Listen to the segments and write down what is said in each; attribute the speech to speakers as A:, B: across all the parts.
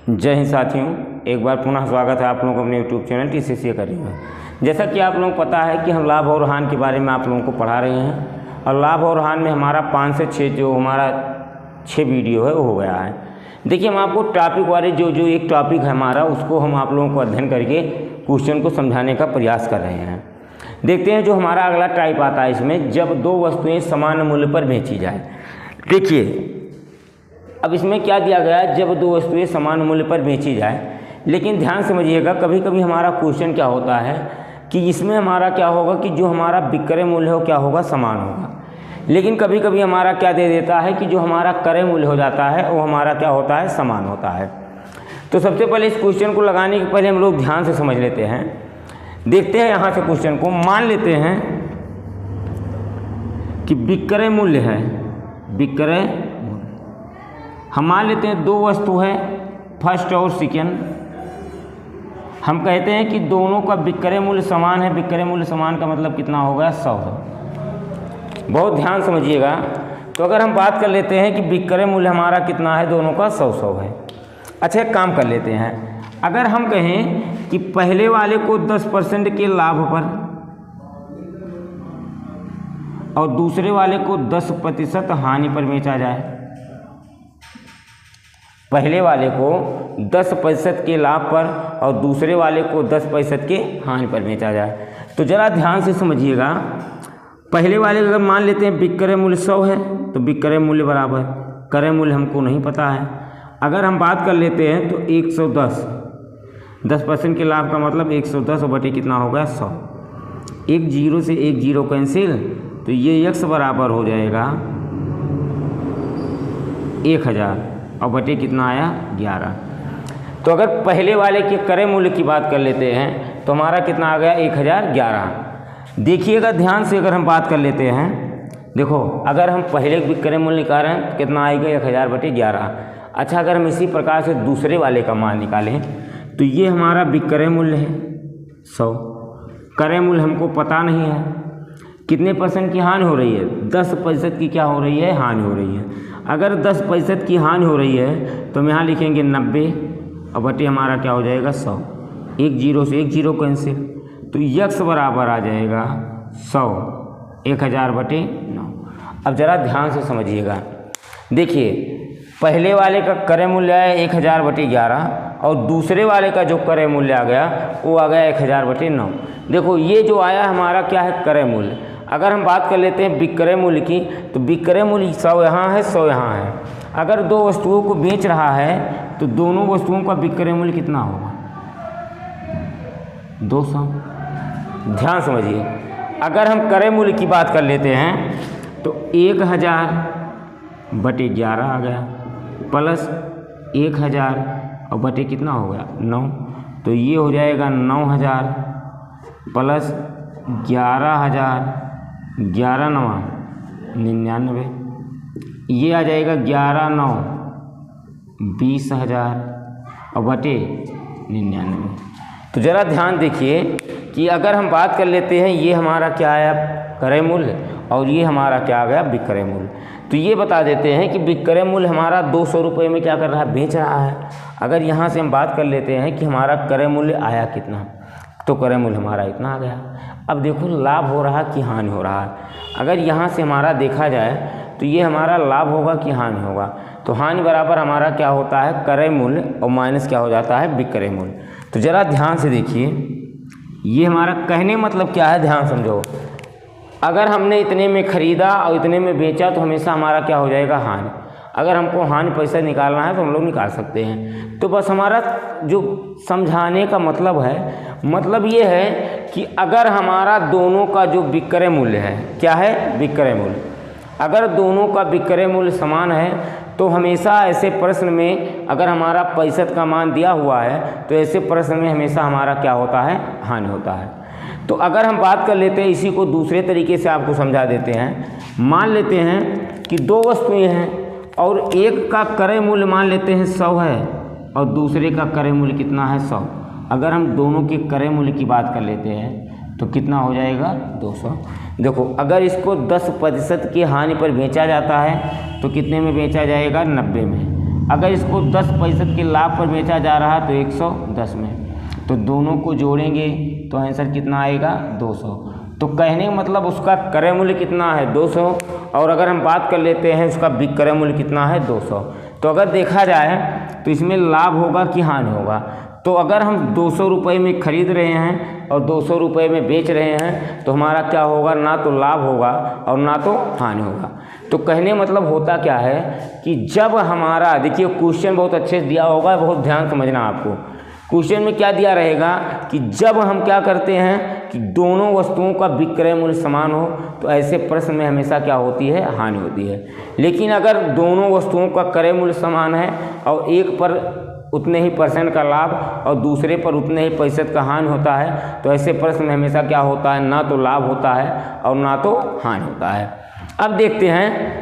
A: जय हिंद साथियों, एक बार पुनः स्वागत है आप लोगों को अपने यूट्यूब चैनल TCCA करियर में। जैसा कि आप लोगों को पता है कि हम लाभ और हानि के बारे में आप लोगों को पढ़ा रहे हैं और लाभ और हानि में हमारा 5 से 6 जो हमारा 6 वीडियो है वो हो गया है। देखिए, हम आपको टॉपिक वाले जो एक टॉपिक है हमारा, उसको हम आप लोगों को अध्ययन करके क्वेश्चन को समझाने का प्रयास कर रहे हैं। देखते हैं जो हमारा अगला टाइप आता है इसमें, जब दो वस्तुएँ समान मूल्य पर बेची जाए। देखिए अब इसमें क्या दिया गया है, जब दो वस्तुएं समान मूल्य पर बेची जाए। लेकिन ध्यान समझिएगा, कभी कभी हमारा क्वेश्चन क्या होता है कि इसमें हमारा क्या होगा कि जो हमारा विक्रय मूल्य हो क्या होगा, समान होगा। लेकिन कभी कभी हमारा क्या दे देता है कि जो हमारा क्रय मूल्य हो जाता है वो हमारा क्या होता है, समान होता है। तो सबसे पहले इस क्वेश्चन को लगाने के पहले हम लोग ध्यान से समझ लेते हैं। देखते हैं यहाँ से क्वेश्चन को, मान लेते हैं कि विक्रय मूल्य है, विक्रय हम मान लेते हैं दो वस्तु है, फर्स्ट और सेकेंड। हम कहते हैं कि दोनों का विक्रय मूल्य समान है। विक्रय मूल्य समान का मतलब कितना हो गया, 100 है। बहुत ध्यान समझिएगा। तो अगर हम बात कर लेते हैं कि विक्रय मूल्य हमारा कितना है, दोनों का 100 है। अच्छा, एक काम कर लेते हैं, अगर हम कहें कि पहले वाले को 10% के लाभ पर और दूसरे वाले को 10% हानि पर बेचा जाए, पहले वाले को 10% के लाभ पर और दूसरे वाले को 10% के हानि पर बेचा जाए, तो ज़रा ध्यान से समझिएगा। पहले वाले अगर मान लेते हैं विक्रय मूल्य 100 है, तो विक्रय मूल्य बराबर क्रय मूल्य हमको नहीं पता है। अगर हम बात कर लेते हैं तो 110, 10% के लाभ का मतलब 110 और बटे कितना हो गया, 100। एक जीरो से एक जीरो कैंसिल, तो ये x बराबर हो जाएगा 1000 और बटे कितना आया, 11। तो अगर पहले वाले के क्रय मूल्य की बात कर लेते हैं तो हमारा कितना आ गया, 1011। देखिएगा ध्यान से, अगर हम बात कर लेते हैं, देखो अगर हम पहले विक्रय मूल्य निकाल रहे हैं तो कितना आएगा, 1000 बटे 11। अच्छा, अगर हम इसी प्रकार से दूसरे वाले का मान निकालें तो ये हमारा विक्रय मूल्य है 100, क्रय मूल्य हमको पता नहीं है। कितने % की हानि हो रही है, 10% की क्या हो रही है, हानि हो रही है। अगर 10% की हानि हो रही है तो हम यहाँ लिखेंगे 90 और बटे हमारा क्या हो जाएगा, 100। एक जीरो से एक जीरो कैंसिल, तो x बराबर आ जाएगा 100, 1000 बटे 9। अब ज़रा ध्यान से समझिएगा। देखिए, पहले वाले का क्रय मूल्य आया 1000 बटे 11 और दूसरे वाले का जो क्रय मूल्य आ गया वो आ गया 1000 बटे 9। देखो ये जो आया हमारा क्या है, क्रय मूल्य। अगर हम बात कर लेते हैं विक्रय मूल्य की, तो विक्रय मूल्य 100 यहाँ है, 100 यहाँ है। अगर दो वस्तुओं को बेच रहा है तो दोनों वस्तुओं का विक्रय मूल्य कितना होगा, 200। ध्यान समझिए। अगर हम क्रय मूल्य की बात कर लेते हैं तो 1000 बटे 11 आ गया, प्लस 1000 और बटे कितना हो गया, 9। तो ये हो जाएगा 9000 प्लस 11000, 11 9 99, ये आ जाएगा 11 9 20000 और बटे 99। तो ज़रा ध्यान देखिए कि अगर हम बात कर लेते हैं, ये हमारा क्या आया, क्रय मूल्य, और ये हमारा क्या आ गया, विक्रय मूल्य। तो ये बता देते हैं कि विक्रय मूल्य हमारा 200 रुपये में क्या कर रहा है, बेच रहा है। अगर यहाँ से हम बात कर लेते हैं कि हमारा क्रय मूल्य आया कितना, तो क्रय मूल्य हमारा इतना आ गया। अब देखो लाभ हो रहा कि हानि हो रहा है। अगर यहाँ से हमारा देखा जाए तो ये हमारा लाभ होगा कि हानि होगा, तो हानि बराबर हमारा क्या होता है, क्रय मूल्य और माइनस क्या हो जाता है, विक्रय मूल्य। तो ज़रा ध्यान से देखिए, ये हमारा कहने मतलब क्या है, ध्यान समझो। अगर हमने इतने में ख़रीदा और इतने में बेचा तो हमेशा हमारा क्या हो जाएगा, हानि। अगर हमको हानि पैसा निकालना है तो हम लोग निकाल सकते हैं। तो बस हमारा जो समझाने का मतलब है, मतलब ये है कि अगर हमारा दोनों का जो विक्रय मूल्य है, क्या है, विक्रय मूल्य, अगर दोनों का विक्रय मूल्य समान है तो हमेशा ऐसे प्रश्न में, अगर हमारा 65 का मान दिया हुआ है तो ऐसे प्रश्न में हमेशा हमारा क्या होता है, हानि होता है। तो अगर हम बात कर लेते हैं, इसी को दूसरे तरीके से आपको समझा देते हैं। मान लेते हैं कि दो वस्तुएं हैं और एक का क्रय मूल्य मान लेते हैं 100 है और दूसरे का क्रय मूल्य कितना है, 100। अगर हम दोनों के क्रय मूल्य की बात कर लेते हैं तो कितना हो जाएगा, 200। देखो अगर इसको 10% की हानि पर बेचा जाता है तो कितने में बेचा जाएगा, 90 में। अगर इसको 10% के लाभ पर बेचा जा रहा है तो 110 में, तो दोनों को जोड़ेंगे तो आंसर कितना आएगा 200। तो कहने का मतलब उसका क्रय मूल्य कितना है 200, और अगर हम बात कर लेते हैं उसका विक्रय मूल्य कितना है 200। तो अगर देखा जाए तो इसमें लाभ होगा कि हानि होगा। तो अगर हम 200 रुपये में खरीद रहे हैं और 200 रुपये में बेच रहे हैं तो हमारा क्या होगा, ना तो लाभ होगा और ना तो हानि होगा। तो कहने मतलब होता क्या है कि जब हमारा, देखिए क्वेश्चन बहुत अच्छे से दिया होगा, बहुत ध्यान समझना आपको। क्वेश्चन में क्या दिया रहेगा कि जब हम क्या करते हैं कि दोनों वस्तुओं का विक्रय मूल्य समान हो तो ऐसे प्रश्न में हमेशा क्या होती है, हानि होती है। लेकिन अगर दोनों वस्तुओं का क्रय मूल्य समान है और एक पर उतने ही % का लाभ और दूसरे पर उतने ही % का हानि होता है तो ऐसे प्रश्न में हमेशा क्या होता है, ना तो लाभ होता है और ना तो हानि होता है। अब देखते हैं,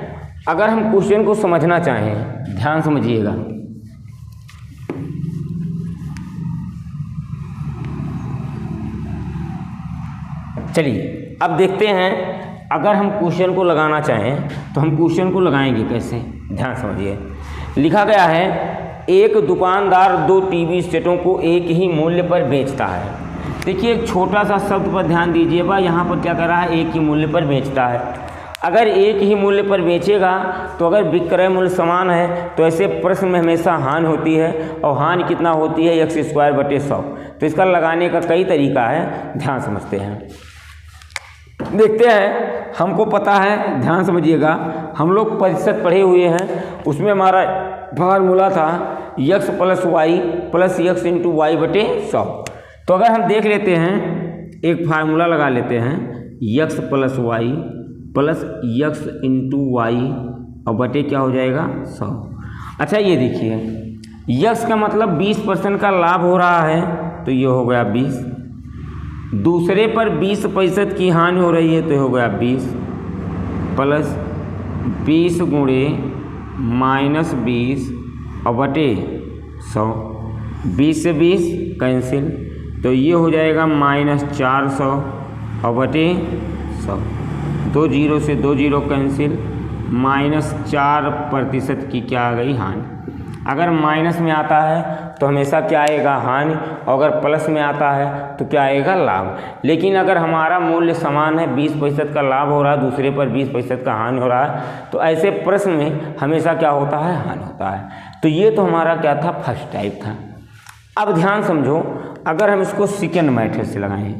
A: अगर हम क्वेश्चन को समझना चाहें, ध्यान समझिएगा। चलिए अब देखते हैं, अगर हम क्वेश्चन को लगाना चाहें तो हम क्वेश्चन को लगाएंगे कैसे, ध्यान समझिए। लिखा गया है, एक दुकानदार 2 टीवी सेटों को एक ही मूल्य पर बेचता है। देखिए एक छोटा सा शब्द पर ध्यान दीजिएगा, यहाँ पर क्या कर रहा है, एक ही मूल्य पर बेचता है। अगर एक ही मूल्य पर बेचेगा तो अगर विक्रय मूल्य समान है तो ऐसे प्रश्न में हमेशा हानि होती है, और हानि कितना होती है, x²/100। तो इसका लगाने का कई तरीका है, ध्यान समझते हैं। देखते हैं, हमको पता है, ध्यान समझिएगा, हम लोग प्रतिशत पढ़े हुए हैं, उसमें हमारा फार्मूला था x + y + x × y/100। तो अगर हम देख लेते हैं, एक फार्मूला लगा लेते हैं, x + y + x × y और बटे क्या हो जाएगा 100। अच्छा ये देखिए, x का मतलब 20% का लाभ हो रहा है तो ये हो गया 20, दूसरे पर 20% की हानि हो रही है तो हो गया 20 + 20 × -20 और बटे 100। 20 से 20 कैंसिल, तो ये हो जाएगा -400 और बटे 100। 2 0 से 2 0 कैंसिल, -4% की क्या आ गई, हानि। अगर माइनस में आता है तो हमेशा क्या आएगा, हानि, और अगर प्लस में आता है तो क्या आएगा, लाभ। लेकिन अगर हमारा मूल्य समान है, 20% का लाभ हो रहा है, दूसरे पर 20% का हानि हो रहा है, तो ऐसे प्रश्न में हमेशा क्या होता है, हानि होता है। तो ये तो हमारा क्या था, फर्स्ट टाइप था। अब ध्यान समझो, अगर हम इसको सेकेंड मेथड से लगाएं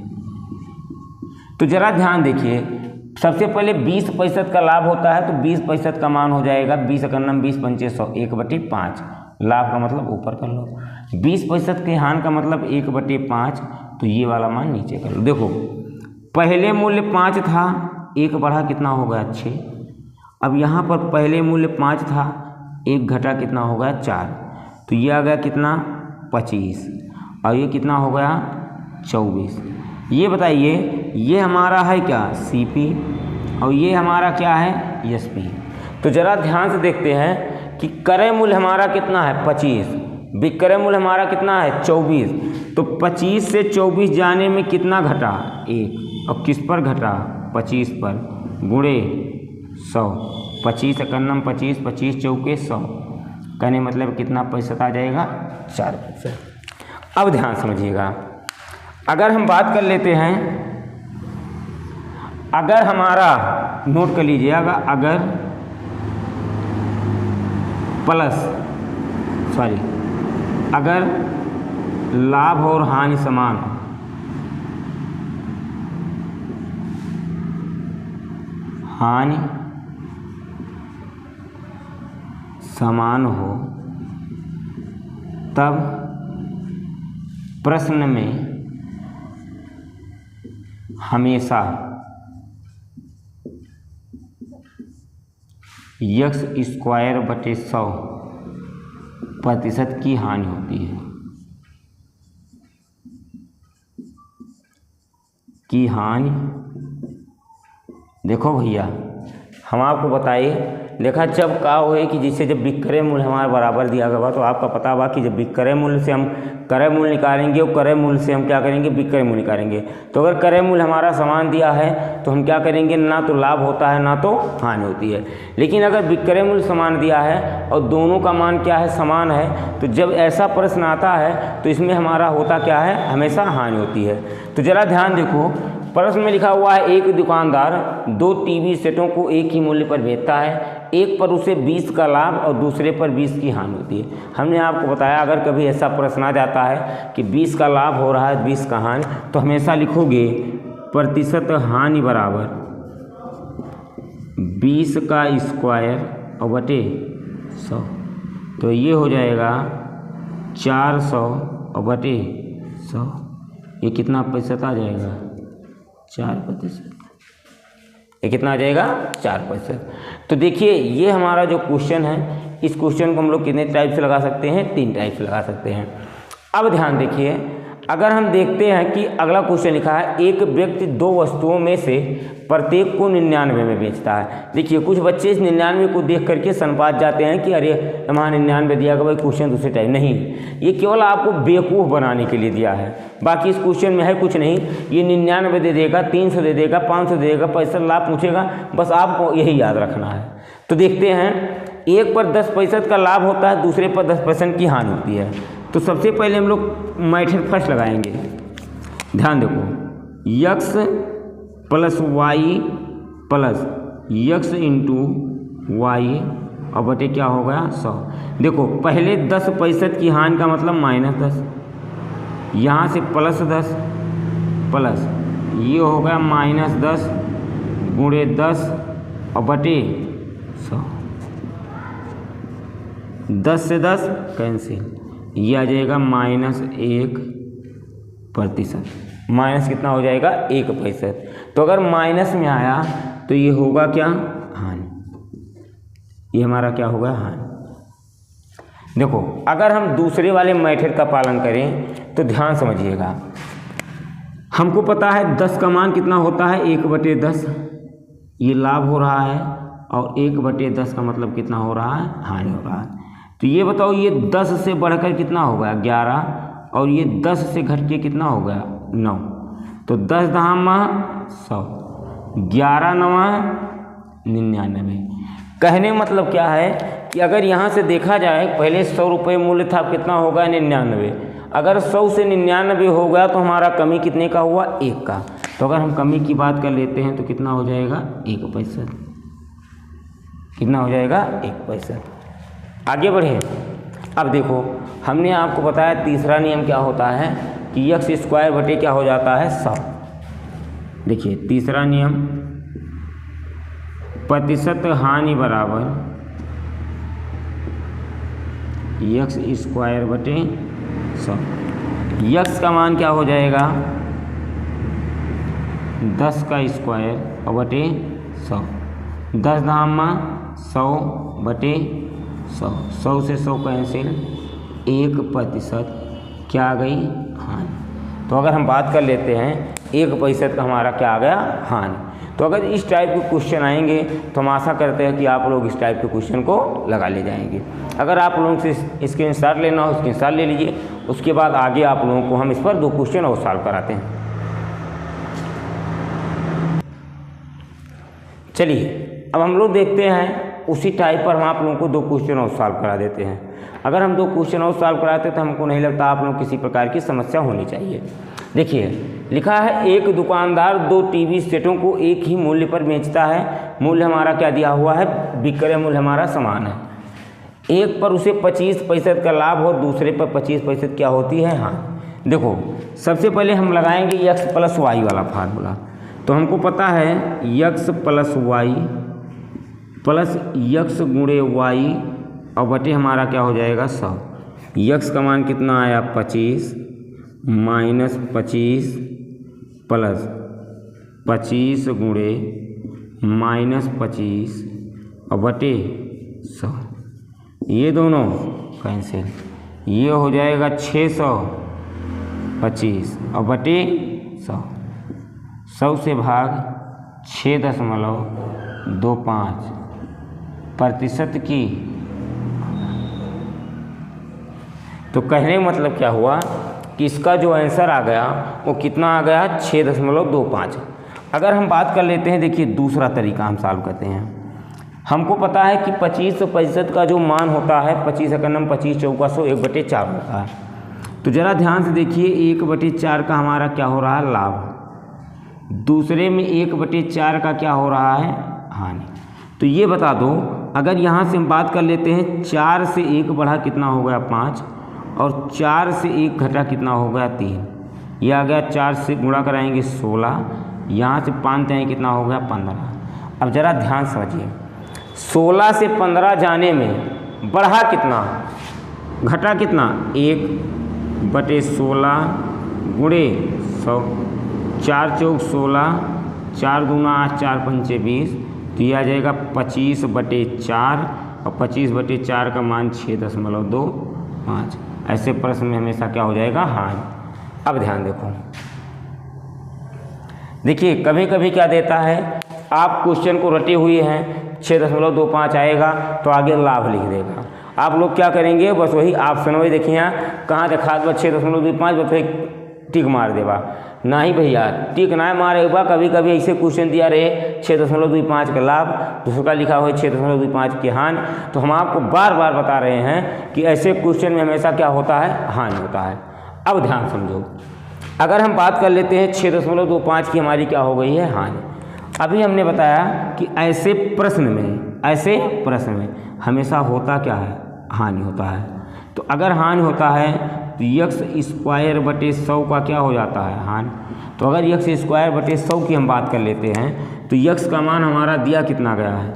A: तो ज़रा ध्यान देखिए। सबसे पहले 20% का लाभ होता है तो 20% का मान हो जाएगा 20 × 20 = 100, 1/5। लाभ का मतलब ऊपर कर लो, 20% के हानि का मतलब 1/5, तो ये वाला मान नीचे कर लो। देखो पहले मूल्य 5 था, 1 बढ़ा कितना हो गया 6। अब यहाँ पर पहले मूल्य 5 था, 1 घटा कितना हो गया 4, तो ये आ गया कितना 25, और ये कितना हो गया 24। ये बताइए, ये हमारा है क्या, CP, और ये हमारा क्या है, SP। तो ज़रा ध्यान से देखते हैं कि क्रय मूल्य हमारा कितना है 25, विक्रय मूल्य हमारा कितना है 24। तो 25 से 24 जाने में कितना घटा, 1, और किस पर घटा, 25 पर, गुणे 100। 25 × 25, 25 चौके 100, कहने मतलब कितना पैसा आ जाएगा, 4 पैसे। अब ध्यान समझिएगा, अगर हम बात कर लेते हैं, अगर हमारा, नोट कर लीजिएगा, अगर अगर लाभ और हानि समान हो, हानि समान हो, तब प्रश्न में हमेशा x²/100% की हानि होती है, की हानि। देखो भैया, हम आपको बताइए देखा जब का हुए कि जिससे जब विक्रय मूल्य हमारा बराबर दिया गया तो आपका पता हुआ कि जब विक्रय मूल्य से हम क्रय मूल्य निकालेंगे और क्रय मूल्य से हम क्या करेंगे विक्रय मूल्य निकालेंगे। तो अगर क्रय मूल्य हमारा समान दिया है तो हम क्या करेंगे, ना तो लाभ होता है ना तो हानि होती है। लेकिन अगर विक्रय मूल्य समान दिया है और दोनों का मान क्या है, समान है, तो जब ऐसा प्रश्न आता है तो इसमें हमारा होता क्या है, हमेशा हानि होती है। तो जरा ध्यान देखो, प्रश्न में लिखा हुआ है एक दुकानदार 2 टीवी सेटों को एक ही मूल्य पर बेचता है, एक पर उसे 20 का लाभ और दूसरे पर 20 की हानि होती है। हमने आपको बताया अगर कभी ऐसा प्रश्न आ जाता है कि 20 का लाभ हो रहा है 20 का हानि, तो हमेशा लिखोगे प्रतिशत हानि बराबर 20 का स्क्वायर और बटे 100। तो ये हो जाएगा 400 और बटे 100। ये कितना प्रतिशत आ जाएगा, 4%। ये कितना आ जाएगा, 4%। तो देखिए ये हमारा जो क्वेश्चन है, इस क्वेश्चन को हम लोग कितने टाइप से लगा सकते हैं, 3 टाइप से लगा सकते हैं। अब ध्यान देखिए, अगर हम देखते हैं कि अगला क्वेश्चन लिखा है एक व्यक्ति 2 वस्तुओं में से प्रत्येक को 99 में बेचता है। देखिए कुछ बच्चे इस 99 को देख करके सनपात जाते हैं कि अरे वहाँ 99 दिया गया, भाई क्वेश्चन दूसरे टाइप नहीं, ये केवल आपको बेवकूफ़ बनाने के लिए दिया है। बाकी इस क्वेश्चन में है कुछ नहीं, ये 99 दे देगा, 300 दे देगा, 500 दे देगा, पैसा लाभ पूछेगा, बस आपको यही याद रखना है। तो देखते हैं, एक पर 10% का लाभ होता है, दूसरे पर 10% की हानि होती है। तो सबसे पहले हम लोग मेथड फर्स्ट लगाएंगे। ध्यान देखो, x plus y plus x into y और बटे क्या हो गया 100। देखो पहले 10% की हानि का मतलब -10, यहाँ से +10 प्लस ये हो गया -10 गुणे 10 और बटे 100। 10 से 10 कैंसिल, ये आ जाएगा -1%। माइनस कितना हो जाएगा, 1%। तो अगर माइनस में आया तो ये होगा क्या, हानि। ये हमारा क्या होगा, हानि। देखो अगर हम दूसरे वाले मेथड का पालन करें तो ध्यान समझिएगा, हमको पता है 10 का मान कितना होता है, 1/10। ये लाभ हो रहा है और 1/10 का मतलब कितना हो रहा है, हानि हो रहा है। तो ये बताओ, ये 10 से बढ़कर कितना हो गया 11 और ये 10 से घट के कितना हो गया 9। तो 10 दहामा 100, 11 नवा 99। कहने मतलब क्या है कि अगर यहाँ से देखा जाए पहले 100 रुपये मूल्य था, कितना होगा 99। अगर 100 से 99 हो गया तो हमारा कमी कितने का हुआ, 1 का। तो अगर हम कमी की बात कर लेते हैं तो कितना हो जाएगा, 1%। कितना हो जाएगा, 1%। आगे बढ़े। अब देखो हमने आपको बताया तीसरा नियम क्या होता है कि x² बटे क्या हो जाता है 100। देखिए तीसरा नियम, प्रतिशत हानि बराबर x² बटे 100। x का मान क्या हो जाएगा, 10 का स्क्वायर और बटे 100। 10 धामा 100 बटे 100, 100 से 100 कैंसिल, 1% क्या आ गई, हानि। तो अगर हम बात कर लेते हैं 1% का हमारा क्या आ गया, हानि। तो अगर इस टाइप के क्वेश्चन आएंगे तो हम आशा करते हैं कि आप लोग इस टाइप के क्वेश्चन को लगा ले जाएंगे। अगर आप लोगों से स्क्रीनशॉट लेना हो स्क्रीनशॉट ले लीजिए, उसके बाद आगे आप लोगों को हम इस पर 2 क्वेश्चन और सॉल्व कराते हैं। चलिए अब हम लोग देखते हैं उसी टाइप पर हम आप लोगों को 2 क्वेश्चन और सॉल्व करा देते हैं। अगर हम 2 क्वेश्चन और सॉल्व कराते तो हमको नहीं लगता आप लोग किसी प्रकार की समस्या होनी चाहिए। देखिए लिखा है एक दुकानदार 2 टीवी सेटों को एक ही मूल्य पर बेचता है। मूल्य हमारा क्या दिया हुआ है, विक्रय मूल्य हमारा समान है। एक पर उसे 25% का लाभ हो, दूसरे पर 25% क्या होती है, हाँ। देखो सबसे पहले हम लगाएंगे x प्लस वाई वाला फार्मूला। तो हमको पता है x plus y plus x गुणे वाई और बटे हमारा क्या हो जाएगा 100। x का मान कितना आया 25 माइनस 25 प्लस 25 गुणे माइनस 25 और बटे 100। ये दोनों कैंसिल, ये हो जाएगा 625 और बटे 100। 100 से भाग 6.25 प्रतिशत की। तो कहने का मतलब क्या हुआ कि इसका जो आंसर आ गया वो कितना आ गया, 6.25। अगर हम बात कर लेते हैं, देखिए दूसरा तरीका हम सॉल्व करते हैं। हमको पता है कि 25% का जो मान होता है 25 एकम 25 चौका 100 1/4 होता है। तो ज़रा ध्यान से देखिए 1/4 का हमारा क्या हो रहा है, लाभ। दूसरे में 1/4 का क्या हो रहा है, हानि। तो ये बता दो, अगर यहाँ से हम बात कर लेते हैं 4 से 1 बढ़ा कितना हो गया 5, और 4 से 1 घटा कितना हो गया 3। यह आ गया 4 से गुणा कराएंगे 16, यहाँ से 5 जाएंगे कितना हो गया 15। अब ज़रा ध्यान समझिए, 16 से 15 जाने में बढ़ा कितना, घटा कितना, 1/16 गुणे 100। 4 चौक 16, 4 दूना 8, 4 पंचे 20। तो यह आ जाएगा 25/4, और 25/4 का मान 6.25। ऐसे प्रश्न में हमेशा क्या हो जाएगा, हाँ। अब ध्यान देखो, देखिए कभी कभी क्या देता है, आप क्वेश्चन को रटे हुए हैं 6.25 आएगा तो आगे लाभ लिख देगा। आप लोग क्या करेंगे, बस वही ऑप्शन वही देखिए यहाँ कहाँ देखा 6.25 बस वही टिक मार देगा। ना ही भैया टिक ना मारेगा, कभी कभी ऐसे क्वेश्चन दिया रहे 6.25 का लाभ, दूसरा लिखा हुआ है 6.25 की हानि। तो हम आपको बार बार बता रहे हैं कि ऐसे क्वेश्चन में हमेशा क्या होता है, हानि होता है। अब ध्यान समझो, अगर हम बात कर लेते हैं 6.25 की हमारी क्या हो गई है, हानि। अभी हमने बताया कि ऐसे प्रश्न में हमेशा होता क्या है, हानि होता है। तो अगर हानि होता है तो x² का क्या हो जाता है, हानि। तो अगर x² की हम बात कर लेते हैं तो x का मान हमारा दिया कितना गया है,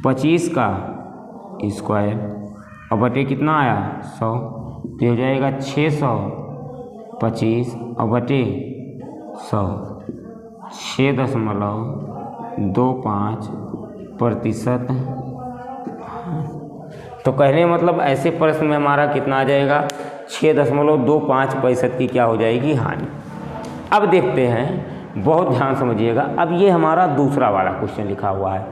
A: 25 का स्क्वायर, और बटे कितना आया 100। तो हो जाएगा 625 और बटे 100, 6.25%। तो कहने मतलब ऐसे प्रश्न में हमारा कितना आ जाएगा, 6.25% की क्या हो जाएगी, हानि। अब देखते हैं, बहुत ध्यान समझिएगा। अब ये हमारा दूसरा वाला क्वेश्चन लिखा हुआ है।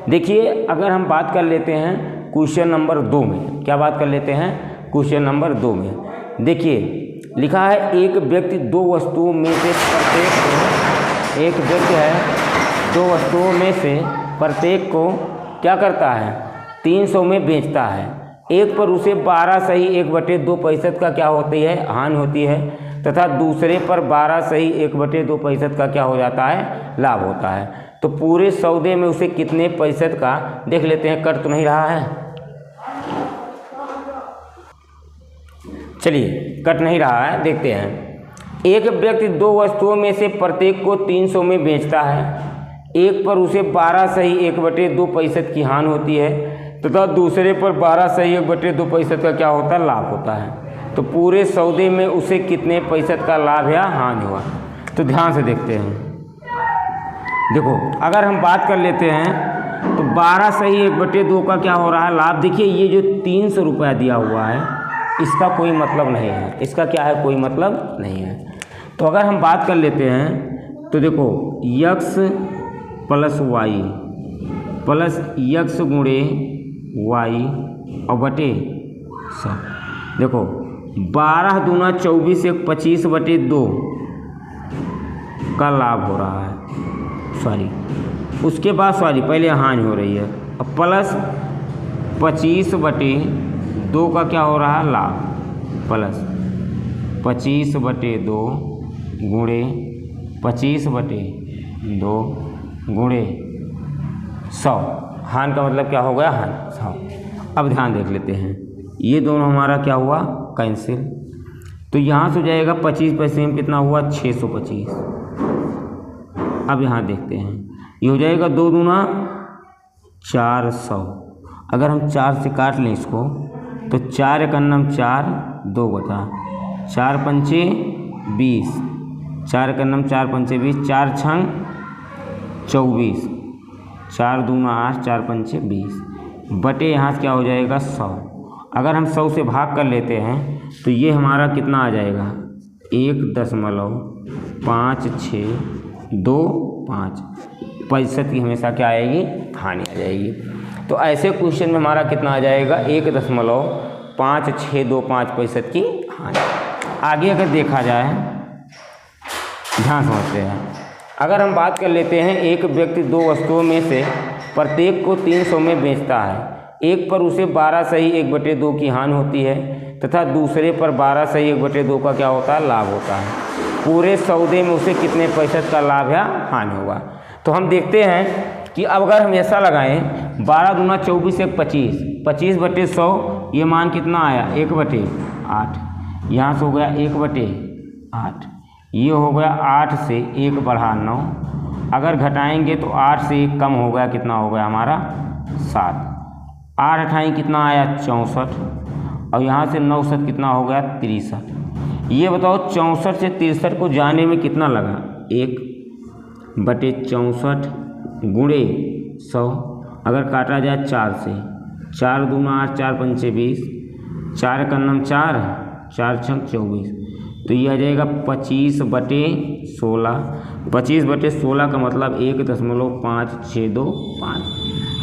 A: देखिए अगर हम बात कर लेते हैं क्वेश्चन नंबर 2 में, क्या बात कर लेते हैं, क्वेश्चन नंबर 2 में देखिए लिखा है, एक व्यक्ति 2 वस्तुओं में से प्रत्येक को क्या करता है, 300 में बेचता है। एक पर उसे 12 सही 1/2% का क्या होती है, हानि होती है, तथा दूसरे पर 12 सही 1/2% का क्या हो जाता है, लाभ होता है। तो पूरे सौदे में उसे कितने प्रतिशत का, देख लेते हैं, कट तो नहीं रहा है, चलिए कट नहीं रहा है, देखते हैं। एक व्यक्ति 2 वस्तुओं में से प्रत्येक को 300 में बेचता है। एक पर उसे 12 सही 1/2% की हानि होती है, तथा दूसरे पर 12 सही 1/2% का क्या होता है, लाभ होता है। तो पूरे सौदे में उसे कितने प्रतिशत का लाभ या हानि हुआ। तो ध्यान से देखते हैं, देखो अगर हम बात कर लेते हैं तो 12 सही 1/2 का क्या हो रहा है, लाभ। देखिए ये जो 300 रुपया दिया हुआ है इसका कोई मतलब नहीं है, इसका क्या है, कोई मतलब नहीं है। तो अगर हम बात कर लेते हैं तो देखो x plus y plus x गुणे वाई और बटे 100। देखो 12 दूना 24 1 25/2 का लाभ हो रहा है, उसके बाद पहले हानि हो रही है, अब प्लस 25/2 का क्या हो रहा है, लाभ, प्लस 25/2 गुणे 25/2 गुणे 100। हानि का मतलब क्या हो गया, हानि 100। अब ध्यान देख लेते हैं, ये दोनों हमारा क्या हुआ, कैंसिल। तो यहाँ से हो जाएगा 25 पैसे में कितना हुआ, 625। अब यहाँ देखते हैं, ये हो जाएगा 2 दूना 400। अगर हम 4 से काट लें इसको तो 4 एकन्नम 4, 2 बटा 4 पंचे 20, 4 एकन्नम 4 पंचे 20, 4 छंग 24, 4 दूना 8, 4 पंचे 20 बटे यहाँ से क्या हो जाएगा 100। अगर हम 100 से भाग कर लेते हैं तो ये हमारा कितना आ जाएगा, 1.5625। प्रतिशत की हमेशा क्या आएगी, हानि आ जाएगी। तो ऐसे क्वेश्चन में हमारा कितना आ जाएगा, 1.5625% की हानि। आगे अगर देखा जाए, ध्यान समझते हैं, अगर हम बात कर लेते हैं, एक व्यक्ति दो वस्तुओं में से प्रत्येक को 300 में बेचता है, एक पर उसे 12 सही 1/2 की हानि होती है तथा दूसरे पर 12 सही 1/2 का क्या होता है, लाभ होता है। पूरे सौदे में उसे कितने प्रतिशत का लाभ या हानि होगा। तो हम देखते हैं कि अब अगर हम ऐसा लगाएं, 12 दूना 24 1 25, 25/100, ये मान कितना आया, 1/8। यहाँ से हो गया 1/8, ये हो गया 8 से 1 बढ़ा 9, अगर घटाएंगे तो 8 से 1 कम हो गया, कितना हो गया हमारा 7, 8 अठाई कितना आया 64, और यहाँ से 9 7 कितना हो गया 63। ये बताओ 64 से 63 को जाने में कितना लगा, 1/64 गुणे 100, अगर काटा जाए 4 से, 4 दूना 8, 4 पंचे 20, 4 का नाम 4, 4 छंग 24, तो ये आ जाएगा 25/16। 25/16 का मतलब 1.5625।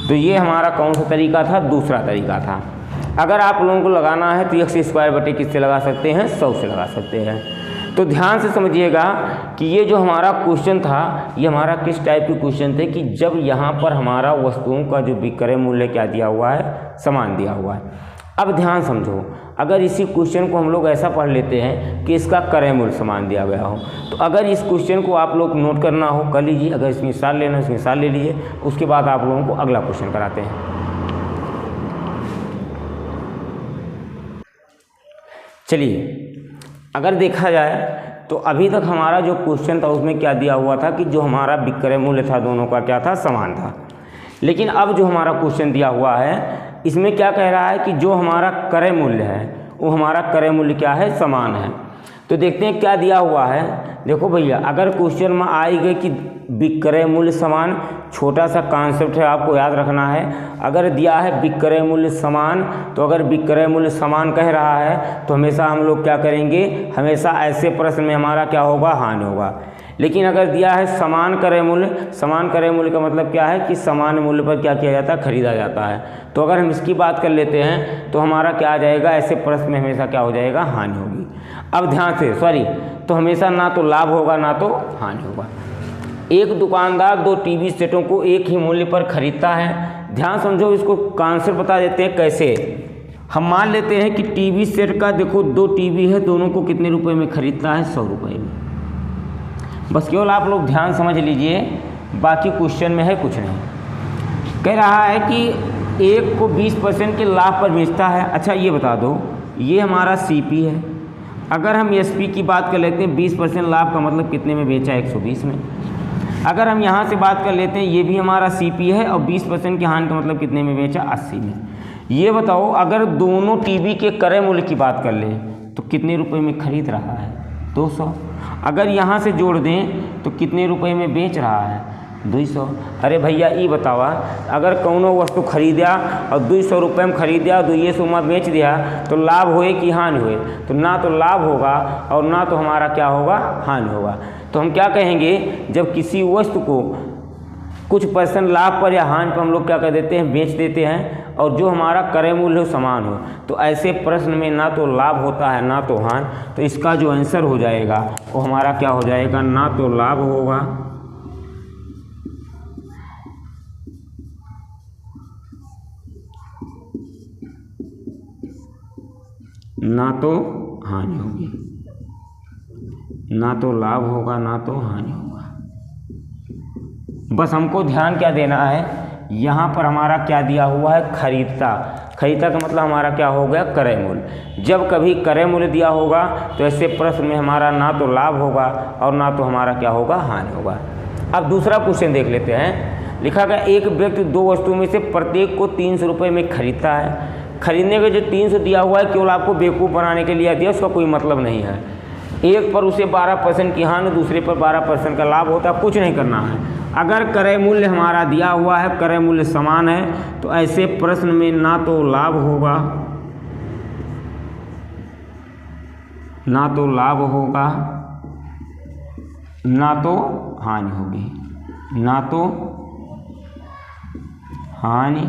A: तो ये हमारा कौन सा तरीका था, दूसरा तरीका था। अगर आप लोगों को लगाना है तो x² किससे लगा सकते हैं, 100 से लगा सकते हैं। तो ध्यान से समझिएगा कि ये जो हमारा क्वेश्चन था, ये हमारा किस टाइप के क्वेश्चन थे, कि जब यहाँ पर हमारा वस्तुओं का जो विक्रय मूल्य क्या दिया हुआ है, समान दिया हुआ है। अब ध्यान समझो, अगर इसी क्वेश्चन को हम लोग ऐसा पढ़ लेते हैं कि इसका क्रय मूल्य समान दिया गया हो, तो अगर इस क्वेश्चन को आप लोग नोट करना हो कर लीजिए, अगर इसमें मिसाल लेना है इसमें मिसाल ले लीजिए, उसके बाद आप लोगों को अगला क्वेश्चन कराते हैं। चलिए, अगर देखा जाए तो अभी तक हमारा जो क्वेश्चन था उसमें क्या दिया हुआ था कि जो हमारा विक्रय मूल्य था दोनों का क्या था, समान था। लेकिन अब जो हमारा क्वेश्चन दिया हुआ है इसमें क्या कह रहा है कि जो हमारा क्रय मूल्य है वो हमारा क्रय मूल्य क्या है, समान है। तो देखते हैं क्या दिया हुआ है। देखो भैया, अगर क्वेश्चन में आई गई कि विक्रय मूल्य समान, छोटा सा कॉन्सेप्ट है, आपको याद रखना है। अगर दिया है विक्रय मूल्य समान, तो अगर विक्रय मूल्य समान कह रहा है तो हमेशा हम लोग क्या करेंगे, हमेशा ऐसे प्रश्न में हमारा क्या होगा, हानि होगा। लेकिन अगर दिया है समान क्रय मूल्य, समान क्रय मूल्य का मतलब क्या है कि समान मूल्य पर क्या किया जाता है, खरीदा जाता है। तो अगर हम इसकी बात कर लेते हैं तो हमारा क्या आ जाएगा, ऐसे प्रश्न में हमेशा क्या हो जाएगा, हानि होगी। अब ध्यान से, तो हमेशा ना तो लाभ होगा ना तो हानि होगा। एक दुकानदार 2 टीवी सेटों को एक ही मूल्य पर खरीदता है। ध्यान समझो, इसको कॉन्सेप्ट बता देते हैं कैसे। हम मान लेते हैं कि टीवी सेट का, देखो 2 टीवी है, दोनों को कितने रुपए में खरीदता है, 100 रुपये में। बस केवल आप लोग ध्यान समझ लीजिए, बाकी क्वेश्चन में है कुछ नहीं। कह रहा है कि एक को 20% के लाभ पर बेचता है। अच्छा ये बता दो, ये हमारा सीपी है। अगर हम एसपी की बात कर लेते हैं, 20% लाभ का मतलब कितने में बेचा, 120 में। अगर हम यहाँ से बात कर लेते हैं, ये भी हमारा सीपी है और 20% की हानि का मतलब कितने में बेचा, 80 में। ये बताओ, अगर दोनों टीवी के क्रय मूल्य की बात कर लें तो कितने रुपए में खरीद रहा है, 200। अगर यहाँ से जोड़ दें तो कितने रुपए में बेच रहा है, 200। अरे भैया ये बतावा, अगर कौनो वस्तु खरीदा और 200 रुपये में खरीदा और 200 में बेच दिया तो लाभ हुए कि हानि हुए, तो ना तो लाभ होगा और ना तो हमारा क्या होगा, हानि होगा। तो हम क्या कहेंगे, जब किसी वस्तु को कुछ % लाभ पर या हानि पर हम लोग क्या कर देते हैं, बेच देते हैं, और जो हमारा क्रय मूल्य हो समान हो, तो ऐसे प्रश्न में ना तो लाभ होता है ना तो हानि। तो इसका जो आंसर हो जाएगा वो हमारा क्या हो जाएगा, ना तो लाभ होगा ना तो हानि होगी, ना तो लाभ होगा ना तो हानि होगा। बस हमको ध्यान क्या देना है, यहाँ पर हमारा क्या दिया हुआ है, खरीदता। खरीदता का मतलब हमारा क्या हो गया, क्रय मूल्य। जब कभी क्रय मूल्य दिया होगा तो ऐसे प्रश्न में हमारा ना तो लाभ होगा और ना तो हमारा क्या होगा, हानि होगा। अब दूसरा क्वेश्चन देख लेते हैं। लिखा गया, एक व्यक्ति 2 वस्तुओं में से प्रत्येक को 300 रुपये में खरीदता है। खरीदने का जो 300 दिया हुआ है केवल आपको बेवकूफ़ बनाने के लिए दिया, उसका कोई मतलब नहीं है। एक पर उसे 12% की हानि, दूसरे पर 12% का लाभ होता है, कुछ नहीं करना है। अगर क्रय मूल्य हमारा दिया हुआ है, क्रय मूल्य समान है, तो ऐसे प्रश्न में ना तो लाभ होगा ना तो लाभ होगा ना तो हानि होगी, ना तो हानि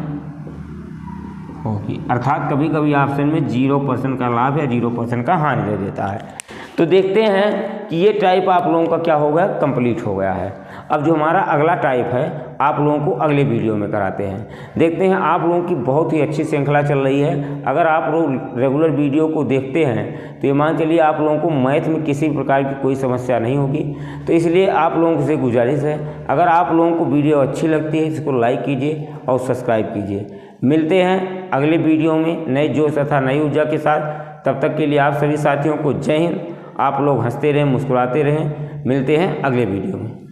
A: होगी। अर्थात कभी कभी ऑप्शन में 0% का लाभ या 0% का हानि दे देता है। तो देखते हैं कि ये टाइप आप लोगों का क्या हो गया, कंप्लीट हो गया है। अब जो हमारा अगला टाइप है आप लोगों को अगले वीडियो में कराते हैं। देखते हैं, आप लोगों की बहुत ही अच्छी श्रृंखला चल रही है। अगर आप लोग रेगुलर वीडियो को देखते हैं तो ये मान चलिए आप लोगों को मैथ में किसी प्रकार की कोई समस्या नहीं होगी। तो इसलिए आप लोगों से गुजारिश है, अगर आप लोगों को वीडियो अच्छी लगती है इसको लाइक कीजिए और सब्सक्राइब कीजिए। मिलते हैं अगले वीडियो में नए जोश तथा नई ऊर्जा के साथ। तब तक के लिए आप सभी साथियों को जय हिंद। आप लोग हंसते रहें, मुस्कुराते रहें। मिलते हैं अगले वीडियो में।